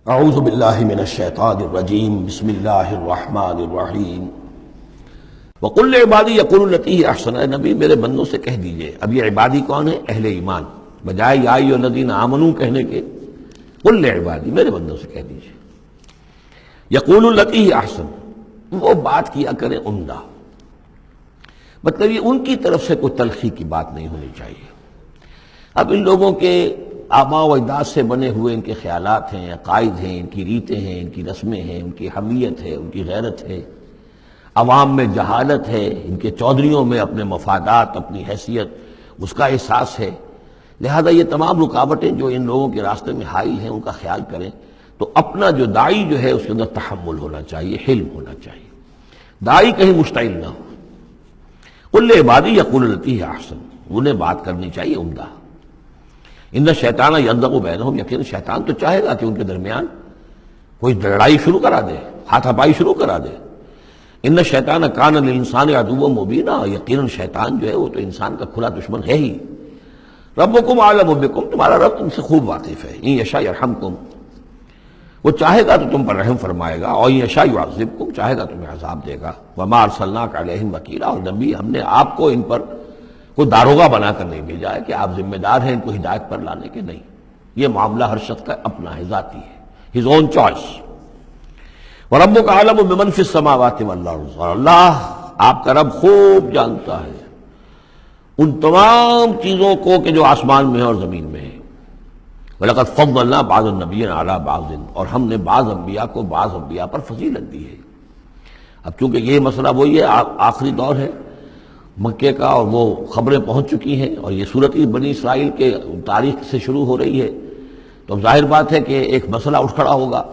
اعوذ باللہ من الشیطان الرجیم بسم اللہ الرحمن الرحیم وقل لعبادی یقولوا التی ہی احسن، اے نبی میرے بندوں سے کہہ دیجئے. اب یہ عبادی کون ہے؟ اہل ایمان. بجائے یا ایھا الذین آمنوا کہنے کے قل لعبادی میرے بندوں سے کہہ دیجئے یقولوا التی ہی احسن، وہ بات کیا کریں عمدہ. مطلب یہ ان کی طرف سے کوئی تلخی کی بات نہیں ہونی چاہیے. اب ان لوگوں کے آباء و اجداد سے بنے ہوئے ان کے خیالات ہیں، عقائد ہیں، ان کی ریتیں ہیں، ان کی رسمیں ہیں، ان کی حمیت ہے، ان کی غیرت ہے، عوام میں جہالت ہے، ان کے چودھریوں میں اپنے مفادات، اپنی حیثیت، اس کا احساس ہے. لہذا یہ تمام رکاوٹیں جو ان لوگوں کے راستے میں حائل ہیں ان کا خیال کریں تو اپنا جو داعی جو ہے اس کے اندر تحمل ہونا چاہیے، حلم ہونا چاہیے. داعی کہیں مشتعل نہ ہو. قل لعبادی یقولوا التی ہی احسن، انہیں بات کرنی چاہیے عمدہ. ان الشیطان ینزغ بینہم، یقین شیطان تو چاہے گا کہ ان کے درمیان کوئی لڑائی شروع کرا دے، ہاتھا پائی شروع کرا دے. ان الشیطان کان للانسان عدوا مبینا، یقیناً شیطان جو ہے وہ تو انسان کا کھلا دشمن ہے ہی. ربکم اعلم بکم، تمہارا رب تم سے خوب واقف ہے. ان یشاء یرحمکم، وہ چاہے گا تو تم پر رحم فرمائے گا، اور ان یشاء یعذبکم، چاہے گا تمہیں عذاب دے گا. وما ارسلناک علیہم وکیلا، اور نبی ہم نے آپ کو ان پر کوئی داروغہ بنا کر نہیں بھیجا ہے کہ آپ ذمہ دار ہیں ان کو ہدایت پر لانے کے. نہیں، یہ معاملہ ہر شخص کا اپنا ہے، ذاتی ہے، ہز اون چوائس. وَرَبُّكَ أَعْلَمُ بِمَنْ فِي السَّمَاوَاتِ وَالْأَرْضِ، اور اللہ آپ کا رب خوب جانتا ہے ان تمام چیزوں کو کہ جو آسمان میں ہے اور زمین میں ہے. وَلَقَدْ فَضَّلْنَا بَعْضَ النَّبِيِّينَ عَلَىٰ بَعْضٍ، اور ہم نے بعض انبیاء کو بعض انبیاء پر فضیلت دی ہے. اب چونکہ یہ مسئلہ وہی ہے، آخری دور ہے مکے کا، اور وہ خبریں پہنچ چکی ہیں، اور یہ صورت بنی اسرائیل کے تاریخ سے شروع ہو رہی ہے. تو اب ظاہر بات ہے کہ ایک مسئلہ اٹھ کھڑا ہوگا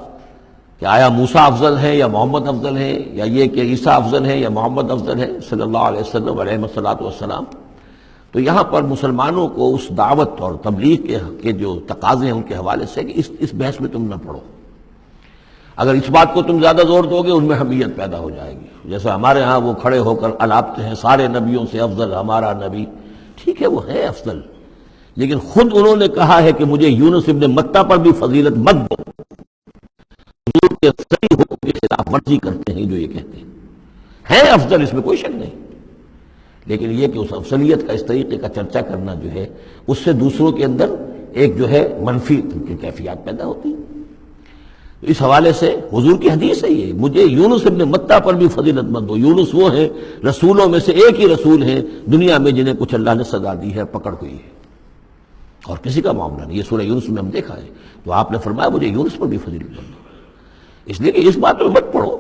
کہ آیا موسیٰ افضل ہے یا محمد افضل ہے، یا یہ کہ عیسیٰ افضل ہے یا محمد افضل ہے صلی اللہ علیہ وسلم علیہ الصلوۃ والسلام. تو یہاں پر مسلمانوں کو اس دعوت اور تبلیغ کے جو تقاضے ہیں ان کے حوالے سے کہ اس بحث میں تم نہ پڑھو. اگر اس بات کو تم زیادہ زور دو گے ان میں حمیت پیدا ہو جائے گی. جیسے ہمارے ہاں وہ کھڑے ہو کر الاپتے ہیں سارے نبیوں سے افضل ہمارا نبی. ٹھیک ہے، وہ ہے افضل، لیکن خود انہوں نے کہا ہے کہ مجھے یونس ابن متہ پر بھی فضیلت مت دو. حضور کے صحیح حکم کی خلاف ورزی کرتے ہیں جو یہ کہتے ہیں. ہے افضل، اس میں کوئی شک نہیں، لیکن یہ کہ اس افضلیت کا اس طریقے کا چرچا کرنا جو ہے اس سے دوسروں کے اندر ایک جو ہے منفی کیفیات پیدا ہوتی ہیں. اس حوالے سے حضور کی حدیث ہے یہ، مجھے یونس ابن متہ پر بھی فضیلت مت دو. یونس وہ ہیں رسولوں میں سے ایک ہی رسول ہیں دنیا میں جنہیں کچھ اللہ نے سزا دی ہے، پکڑ ہوئی ہے، اور کسی کا معاملہ نہیں. یہ سورہ یونس میں ہم دیکھا ہے. تو آپ نے فرمایا مجھے یونس پر بھی فضیلت مت دو، اس لیے کہ اس بات میں مت پڑھو.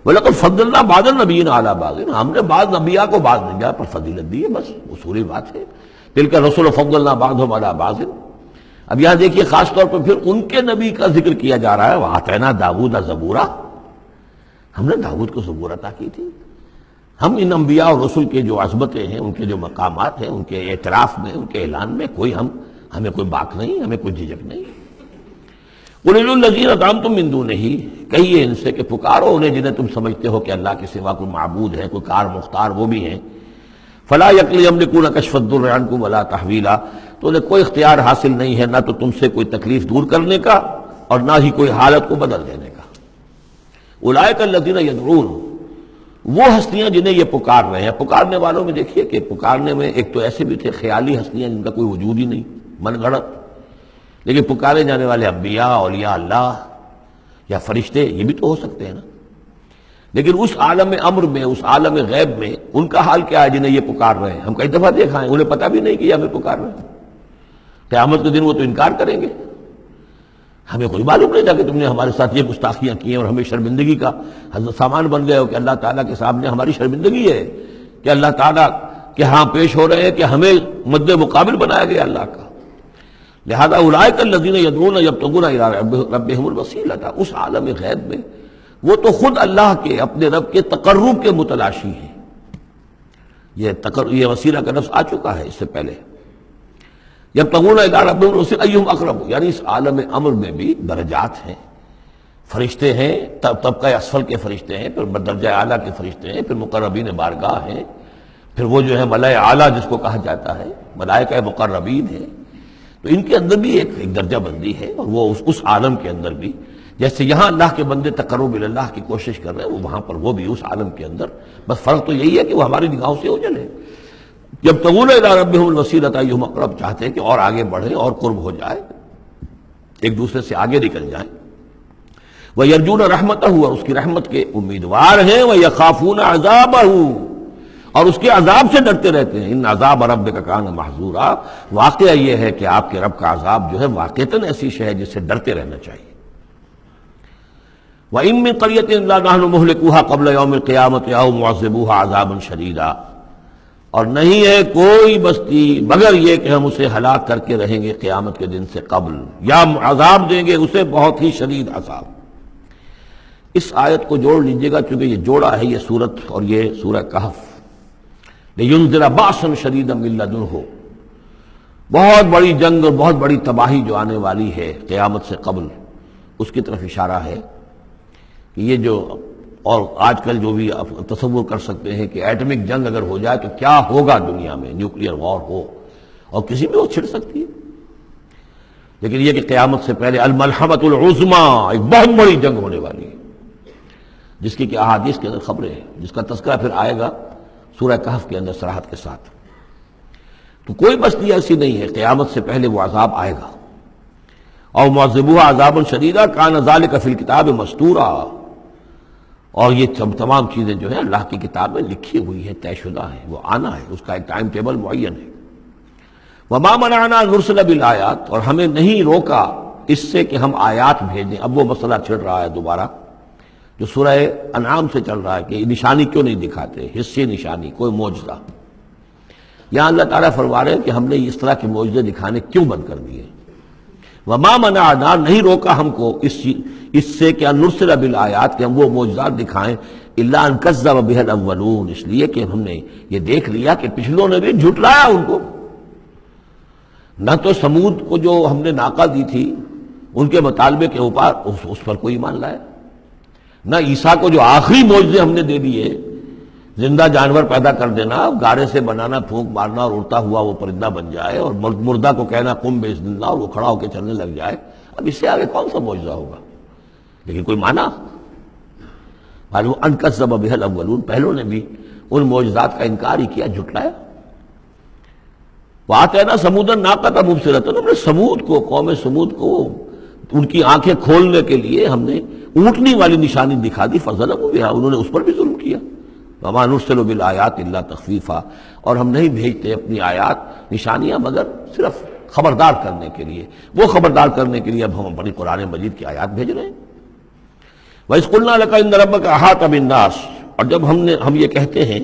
وَلَقَدْ فَضَّلْنَا بَعْضَ النَّبِيِّينَ عَلَىٰ بَعْضٍ، ہم نے بعض انبیاء کو بعض انبیاء پر فضیلت دی ہے، بس اصولی بات ہے. تِلْكَ الرُّسُلُ فَضَّلْنَا بَعْضَهُمْ عَلَىٰ بَعْضٍ. اب یہاں دیکھیے خاص طور پر پھر ان کے نبی کا ذکر کیا جا رہا ہے. وَآتَيْنَا دَاوُودَ زَبُورًا، ہم نے داؤد کو زبور عطا کی تھی. ہم ان انبیاء اور رسل کے جو عظمتیں ہیں، ان کے جو مقامات ہیں، ان کے اعتراف میں، ان کے اعلان میں ہمیں کوئی باک نہیں، ہمیں کوئی جھجک نہیں. قُلِ ادْعُوا الَّذِينَ زَعَمْتُم مِّن دُونِهِ، کہیے ان سے کہ پکارو انہیں جنہیں تم سمجھتے ہو کہ اللہ کے سوا کوئی معبود ہے، کوئی کار مختار وہ بھی ہیں. فَلَا يَمْلِكُونَ كَشْفَ الضُّرِّ عَنكُمْ وَلَا تَحْوِيلًا، تو انہیں کوئی اختیار حاصل نہیں ہے نہ تو تم سے کوئی تکلیف دور کرنے کا اور نہ ہی کوئی حالت کو بدل دینے کا. اولئک الذین یدعون، وہ ہستیاں جنہیں یہ پکار رہے ہیں. پکارنے والوں میں دیکھیے کہ پکارنے میں ایک تو ایسے بھی تھے خیالی ہستیاں جن کا کوئی وجود ہی نہیں، من گھڑت، لیکن پکارے جانے والے انبیاء، اولیاء اللہ یا فرشتے یہ بھی تو ہو سکتے ہیں نا. لیکن اس عالم امر میں، اس عالم غیب میں ان کا حال کیا ہے جنہیں یہ پکار رہے ہیں؟ ہم کئی دفعہ دیکھا ہے انہیں پتہ بھی نہیں کہ یہ ہمیں پکار رہے ہیں. قیامت کے دن وہ تو انکار کریں گے. ہمیں کوئی معلوم نہیں تھا کہ تم نے ہمارے ساتھ یہ گستاخیاں کی ہیں اور ہمیں شرمندگی کا سامان بن گئے ہو کہ اللہ تعالیٰ کے سامنے ہماری شرمندگی ہے کہ اللہ تعالیٰ کے ہاں پیش ہو رہے ہیں کہ ہمیں مد مقابل بنایا گیا اللہ کا. لہذا اولئک الذین یدعون یبتغون الی ربہم الوسیلۃ، اس عالم غیب میں وہ تو خود اللہ کے، اپنے رب کے تقرب کے متلاشی ہیں. یہ وسیلہ کا لفظ آ چکا ہے اس سے پہلے. یبتغون الی ربہم الوسیلۃ ایھم اقرب، یعنی اس عالم امر میں بھی درجات ہیں. فرشتے ہیں، طبقہ اسفل کے فرشتے ہیں، پھر درجہ اعلیٰ کے فرشتے ہیں، پھر مقربین بارگاہ ہیں، پھر وہ جو ہے ملائے اعلیٰ جس کو کہا جاتا ہے، ملائکہ مقربین ہیں. تو ان کے اندر بھی ایک درجہ بندی ہے، اور وہ اس عالم کے اندر بھی جیسے یہاں اللہ کے بندے تقرب اللہ کی کوشش کر رہے ہیں، وہ وہاں پر وہ بھی اس عالم کے اندر، بس فرق تو یہی ہے کہ وہ ہماری نگاہوں سے اوجھل ہے۔ جب تقول الی ربہم الوسیلۃ ایہم اقرب، چاہتے ہیں کہ اور آگے بڑھیں اور قرب ہو جائے، ایک دوسرے سے آگے نکل جائیں۔ وَيَرْجُونَ رَحْمَتَهُ، اور اس کی رحمت کے امیدوار ہیں، وَيَخَافُونَ عَذَابَهُ، اور اس کے عذاب سے ڈرتے رہتے ہیں۔ ان عذاب ربک کان محذورا، واقعہ یہ ہے کہ آپ کے رب کا عذاب جو ہے واقعتاً ایسی شے ہے جس سے ڈرتے رہنا چاہیے۔ وَإِن مِّن قَرْيَةٍ إِلَّا نَحْنُ مُهْلِكُوهَا قَبْلَ يَوْمِ الْقِيَامَةِ أَوْ مُعَذِّبُوهَا عَذَابًا شَدِيدًا، اور نہیں ہے کوئی بستی مگر یہ کہ ہم اسے ہلاک کر کے رہیں گے قیامت کے دن سے قبل، یا عذاب دیں گے اسے بہت ہی شدید عذاب۔ اس آیت کو جوڑ لیجئے گا، چونکہ یہ جوڑا ہے یہ سورت اور یہ سورہ کہف۔ لِيُنذِرَ بَأْسًا شَدِيدًا مِّن لَّدُنْهُ، بہت بڑی جنگ اور بہت بڑی تباہی جو آنے والی ہے قیامت سے قبل، اس کی طرف اشارہ ہے کہ یہ جو، اور آج کل جو بھی آپ تصور کر سکتے ہیں کہ ایٹمک جنگ اگر ہو جائے تو کیا ہوگا دنیا میں، نیوکلیئر وار ہو اور کسی بھی وہ چھڑ سکتی ہے، لیکن یہ کہ قیامت سے پہلے الملحمۃ العظمیٰ، ایک بہت بڑی جنگ ہونے والی ہے، جس کی کہ احادیث کے اندر خبریں ہیں، جس کا تذکرہ پھر آئے گا سورہ کہف کے اندر صراحت کے ساتھ۔ تو کوئی بستی ایسی نہیں ہے، قیامت سے پہلے وہ عذاب آئے گا۔ اور معذبوها عذابا شدیدا کان ذلک فی الکتاب مستورا، اور یہ تمام چیزیں جو ہیں اللہ کی کتاب میں لکھی ہوئی ہیں، طے شدہ ہیں، وہ آنا ہے، اس کا ایک ٹائم ٹیبل معین ہے۔ وما منعنا نرسل بالآیات، اور ہمیں نہیں روکا اس سے کہ ہم آیات بھیجیں۔ اب وہ مسئلہ چھڑ رہا ہے دوبارہ جو سورہ انعام سے چل رہا ہے کہ نشانی کیوں نہیں دکھاتے، حصے نشانی، کوئی معجزہ۔ یہاں اللہ تعالیٰ فرما رہے ہیں کہ ہم نے اس طرح کے معجزے دکھانے کیوں بند کر دیے۔ وما منعنا، نہیں روکا ہم کو اس سے کہ نرسل بالآیات، کہ ہم وہ معجزات دکھائیں، الا ان کذب بها الاولون، اس لیے کہ ہم نے یہ دیکھ لیا کہ پچھلوں نے بھی جھٹلایا ان کو۔ نہ تو سمود کو جو ہم نے ناقہ دی تھی ان کے مطالبے کے اوپر اس پر کوئی ایمان لایا، نہ عیسیٰ کو جو آخری معجزے ہم نے دے دیے، زندہ جانور پیدا کر دینا، گارے سے بنانا، پھونک مارنا اور اڑتا ہوا وہ پرندہ بن جائے، اور مردہ کو کہنا قم باذن اللہ اور وہ کھڑا ہو کے چلنے لگ جائے، اب اس سے آگے کون سا معجزہ ہوگا؟ لیکن کوئی مانا معلوم ان کذب بها الاولون، پہلوں نے بھی ان معجزات کا انکار ہی کیا، جھٹلایا۔ وآتینا ثمود الناقۃ مبصرۃ، ہم نے سمود کو، قوم سمود کو، ان کی آنکھیں کھولنے کے لیے ہم نے اونٹنی والی نشانی دکھا دی، فظلموا بها، انہوں نے اس پر بھی ظلم کیا۔ وما نرسل بالآیات الا تخفیفا، اور ہم نہیں بھیجتے اپنی آیات نشانیاں مگر صرف خبردار کرنے کے لیے، وہ خبردار کرنے کے لیے اب ہم اپنی قرآن مجید کی آیات بھیج رہے ہیں۔ وَإِذْ قُلْنَا لَكَ إِنَّ رَبَّكَ أَحَاطَ بِالنَّاسِ، اور جب ہم یہ کہتے ہیں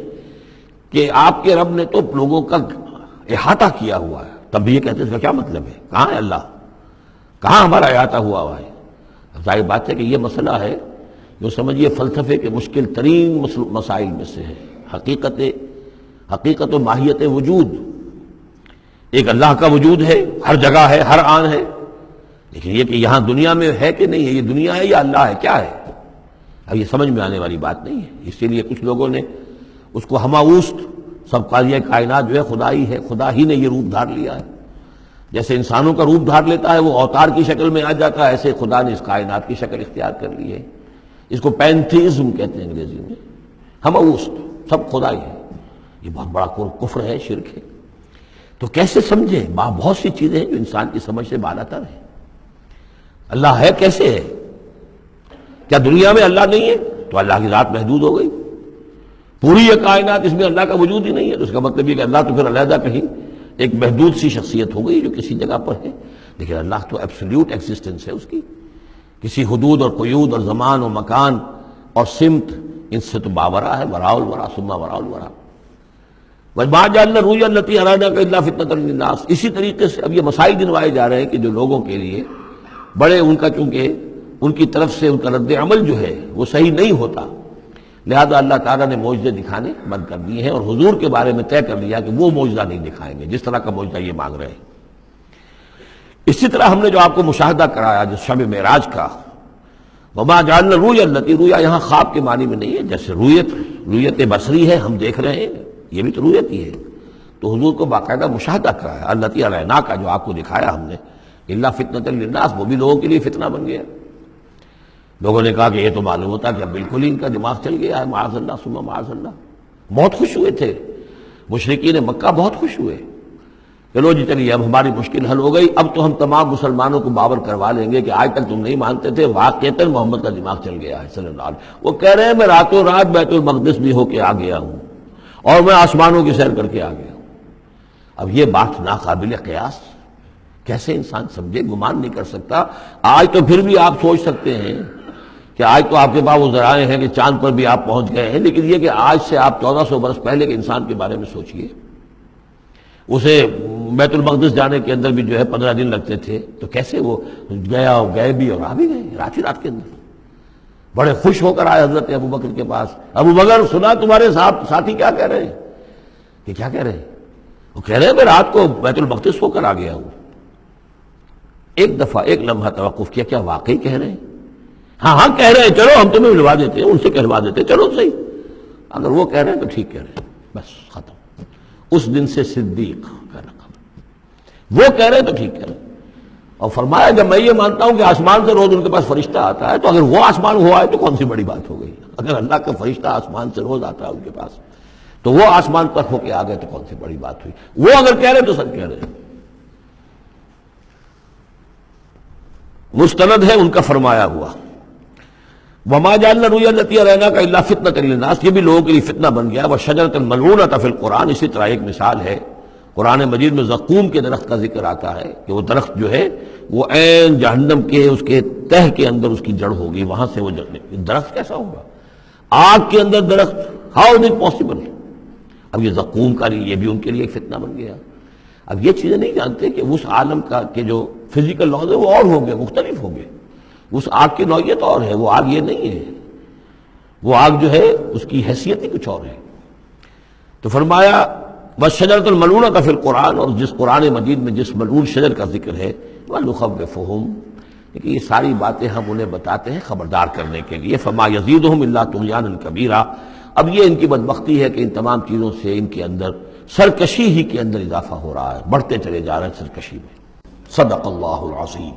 کہ آپ کے رب نے تو لوگوں کا احاطہ کیا ہوا ہے، تب بھی یہ کہتے ہیں اس کا کیا مطلب ہے؟ کہاں ہے اللہ؟ کہاں ہمارا احاطہ ہوا ہے؟ ظاہر بات ہے کہ یہ مسئلہ ہے جو سمجھیے فلسفے کے مشکل ترین مسائل میں سے ہے، حقیقت و ماہیت وجود۔ ایک اللہ کا وجود ہے، ہر جگہ ہے، ہر آن ہے، لیکن یہ کہ یہاں دنیا میں ہے کہ نہیں ہے، یہ دنیا ہے یا اللہ ہے، کیا ہے؟ اب یہ سمجھ میں آنے والی بات نہیں ہے۔ اسی لیے کچھ لوگوں نے اس کو ہماوست، سب قاضیہ کائنات جو ہے خدا ہی ہے، خدا ہی نے یہ روپ دھار لیا ہے، جیسے انسانوں کا روپ دھار لیتا ہے وہ اوتار کی شکل میں آ جاتا ہے، ایسے خدا نے اس کائنات کی شکل اختیار کر لی ہے۔ اس کو پینتھیزم کہتے ہیں انگریزی میں، ہماوست، سب خدا ہی ہے۔ یہ بہت بڑا کفر ہے، شرک ہے۔ تو کیسے سمجھیں؟ بہت سی چیزیں ہیں جو انسان کی سمجھ سے بالاتر ہیں۔ اللہ ہے کیسے ہے؟ کیا دنیا میں اللہ نہیں ہے تو اللہ کی ذات محدود ہو گئی؟ پوری یہ کائنات اس میں اللہ کا وجود ہی نہیں ہے تو اس کا مطلب یہ کہ اللہ تو پھر علیحدہ کہیں ایک محدود سی شخصیت ہو گئی جو کسی جگہ پر ہے، لیکن اللہ تو ایبسلیوٹ ایگزسٹنس ہے اس کی، کسی حدود اور قیود اور زمان و مکان اور سمت ان سے تو باورا ہے، وراء الورا ثم وراء الورا۔ وَمَا جَعَلْنَا الرُّؤْيَا الَّتِي أَرَيْنَاكَ إِلَّا فِتْنَةً لِلنَّاسِ، اسی طریقے سے اب یہ مسائل گنوائے جا رہے ہیں کہ جو لوگوں کے لیے بڑے، ان کا چونکہ ان کی طرف سے ان کا رد عمل جو ہے وہ صحیح نہیں ہوتا، لہذا اللہ تعالیٰ نے معجزے دکھانے بند کر دیے ہیں، اور حضور کے بارے میں طے کر لیا کہ وہ معجزہ نہیں دکھائیں گے جس طرح کا معجزہ یہ مانگ رہے ہیں۔ اسی طرح ہم نے جو آپ کو مشاہدہ کرایا جو شب معراج کا، وما جعلنا الرؤیا التي، رؤیا یہاں خواب کے معنی میں نہیں ہے، جیسے رؤیت بصری ہے، ہم دیکھ رہے ہیں، یہ بھی تو رؤیت ہی ہے، تو حضور کو باقاعدہ مشاہدہ کرایا، التي اریناک کا جو آپ کو دکھایا ہم نے، الا فتنۃ للناس، وہ بھی لوگوں کے لیے فتنہ بن گیا۔ لوگوں نے کہا کہ یہ تو معلوم ہوتا کہ اب بالکل ہی ان کا دماغ چل گیا ہے، معاذ اللہ ثم معاذ اللہ۔ بہت خوش ہوئے تھے مشرکین مکہ، بہت خوش ہوئے، چلو جی چلیے اب ہماری مشکل حل ہو گئی، اب تو ہم تمام مسلمانوں کو باور کروا لیں گے کہ آج تک تم نہیں مانتے تھے، واقعتاً محمد کا دماغ چل گیا ہے صلی اللہ علیہ وسلم۔ وہ کہہ رہے ہیں میں راتوں رات بیت المقدس بھی ہو کے آ گیا ہوں اور میں آسمانوں کی سیر کر کے آ گیا ہوں۔ اب یہ بات ناقابل قیاس، کیسے انسان سمجھے، گمان نہیں کر سکتا۔ آج تو پھر بھی آپ سوچ سکتے ہیں کہ آج تو آپ کے پاس وہ ذرائع ہیں کہ چاند پر بھی آپ پہنچ گئے ہیں، لیکن یہ کہ آج سے آپ 1400 برس پہلے کے انسان کے بارے میں سوچئے، اسے بیت المقدس جانے کے اندر بھی جو ہے 15 دن لگتے تھے، تو کیسے وہ گیا اور گئے بھی اور آ بھی گئے رات ہی رات کے اندر۔ بڑے خوش ہو کر آئے حضرت ابو بکر کے پاس، ابو بکر سنا تمہارے ساتھی کیا کہہ رہے ہیں؟ کہ کیا کہہ رہے ہیں؟ وہ کہہ رہے ہیں میں رات کو بیت المقدس ہو کر آ گیا ہوں۔ ایک دفعہ ایک لمحہ توقف کیا، کیا واقعی کہہ رہے ہیں؟ ہاں کہہ رہے ہیں، چلو ہم تمہیں ملوا دیتے ہیں، ان سے کہلوا دیتے ہیں، چلو صحیح، اگر وہ کہہ رہے ہیں تو ٹھیک کہہ رہے ہیں، بس ختم۔ اس دن سے صدیق کا لقب، وہ کہہ رہے ہیں تو ٹھیک کہہ رہے ہیں۔ اور فرمایا جب میں یہ مانتا ہوں کہ آسمان سے روز ان کے پاس فرشتہ آتا ہے، تو اگر وہ آسمان ہوا ہے تو کون سی بڑی بات ہو گئی؟ اگر اللہ کا فرشتہ آسمان سے روز آتا ہے ان کے پاس، تو وہ آسمان پر ہو کے آ گئے تو کون سی بڑی بات ہوئی؟ وہ اگر کہہ رہے تو سب کہہ رہے ہیں۔ مستند ہے ان کا فرمایا ہوا، وما جعلنا الرؤيا التي اريناك الا فتنة للناس، یہ بھی لوگوں کے لیے فتنہ بن گیا۔ وشجرة ملعونة فی القرآن، اسی طرح ایک مثال ہے قرآن مجید میں زقوم کے درخت کا ذکر آتا ہے کہ وہ درخت جو ہے وہ عین جہنم کے اس کے تہ کے اندر اس کی جڑ ہوگی، وہاں سے وہ درخت کیسا ہوگا؟ آگ کے اندر درخت، ہاؤ از اٹ پاسبل؟ اب یہ زقوم کا یہ بھی ان کے لیے ایک فتنہ بن گیا۔ اب یہ چیزیں نہیں جانتے کہ اس عالم کا کہ جو فزیکل لاز ہے وہ اور ہوں گے، مختلف ہوں گے، اس آگ کی نوعیت اور ہے، وہ آگ یہ نہیں ہے، وہ آگ جو ہے اس کی حیثیت ہی کچھ اور ہے۔ تو فرمایا والشجرۃ الملعونۃ فی القرآن، اور جس قرآن مجید میں جس ملعون شجر کا ذکر ہے، وَنُخَوِّفُهُمْ، کہ یہ ساری باتیں ہم انہیں بتاتے ہیں خبردار کرنے کے لیے، فما یزیدہم الا طغیانا کبیرا۔ اب یہ ان کی بدبختی ہے کہ ان تمام چیزوں سے ان کے اندر سرکشی ہی کے اندر اضافہ ہو رہا ہے، بڑھتے چلے جا رہے ہیں سرکشی میں۔ صدق اللہ العظیم۔